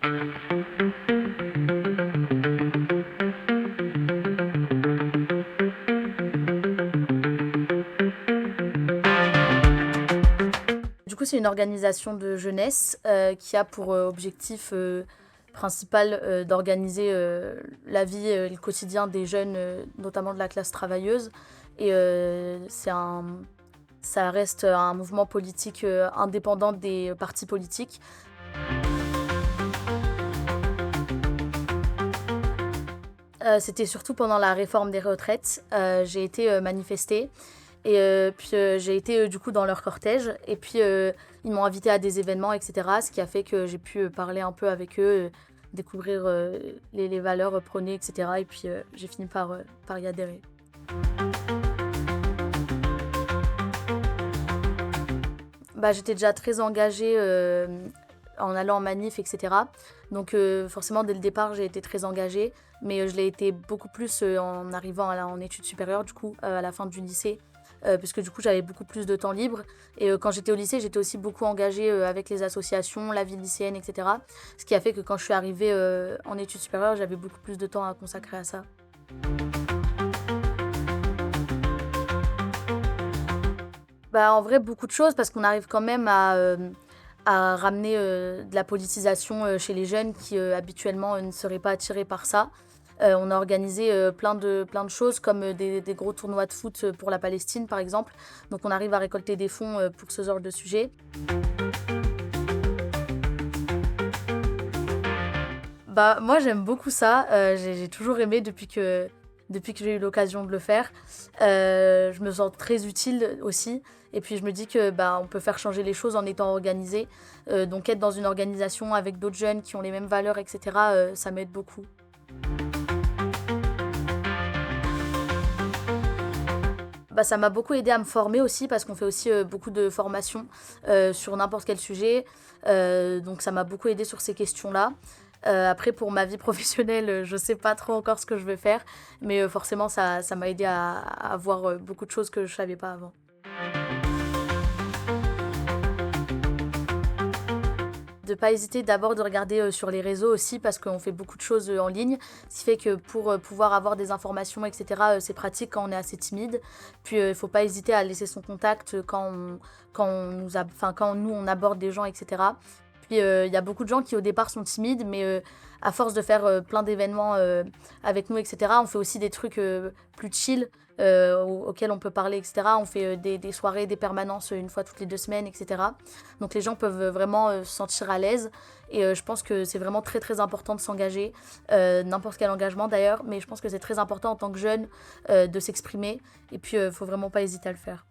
Du coup, c'est une organisation de jeunesse qui a pour objectif principal d'organiser la vie et le quotidien des jeunes, notamment de la classe travailleuse. Et ça reste un mouvement politique indépendant des partis politiques. C'était surtout pendant la réforme des retraites. J'ai été manifester. Et puis j'ai été du coup dans leur cortège. Et puis ils m'ont invité à des événements, etc. Ce qui a fait que j'ai pu parler un peu avec eux, découvrir les valeurs prônées, etc. Et puis j'ai fini par y adhérer. Bah, j'étais déjà très engagée en allant en manif, etc. Donc forcément, dès le départ, j'ai été très engagée. Mais je l'ai été beaucoup plus en arrivant en études supérieures, du coup, à la fin du lycée. Parce que du coup, j'avais beaucoup plus de temps libre. Et quand j'étais au lycée, j'étais aussi beaucoup engagée avec les associations, la vie lycéenne, etc. Ce qui a fait que quand je suis arrivée en études supérieures, j'avais beaucoup plus de temps à consacrer à ça. Bah, en vrai, beaucoup de choses, parce qu'on arrive quand même à ramener de la politisation chez les jeunes qui habituellement ne seraient pas attirés par ça. On a organisé plein de choses comme des gros tournois de foot pour la Palestine par exemple. Donc on arrive à récolter des fonds pour ce genre de sujet. Bah moi j'aime beaucoup ça. J'ai toujours aimé depuis que j'ai eu l'occasion de le faire. Je me sens très utile aussi. Et puis je me dis que bah, on peut faire changer les choses en étant organisé. Donc être dans une organisation avec d'autres jeunes qui ont les mêmes valeurs, etc., ça m'aide beaucoup. Bah, ça m'a beaucoup aidé à me former aussi parce qu'on fait aussi beaucoup de formations sur n'importe quel sujet. Donc ça m'a beaucoup aidé sur ces questions-là. Après, pour ma vie professionnelle, je sais pas trop encore ce que je vais faire. Mais forcément, ça m'a aidé à voir beaucoup de choses que je savais pas avant. De pas hésiter d'abord de regarder sur les réseaux aussi parce qu'on fait beaucoup de choses en ligne, ce qui fait que pour pouvoir avoir des informations, etc., c'est pratique quand on est assez timide. Puis il faut pas hésiter à laisser son contact quand nous on aborde des gens, etc. Puis il y a beaucoup de gens qui au départ sont timides, mais à force de faire plein d'événements avec nous, etc., on fait aussi des trucs plus chill auxquels on peut parler, etc. On fait des soirées, des permanences une fois toutes les 2 semaines, etc. Donc les gens peuvent vraiment se sentir à l'aise. Et je pense que c'est vraiment très très important de s'engager, n'importe quel engagement d'ailleurs, mais je pense que c'est très important en tant que jeune de s'exprimer. Et puis il faut vraiment pas hésiter à le faire.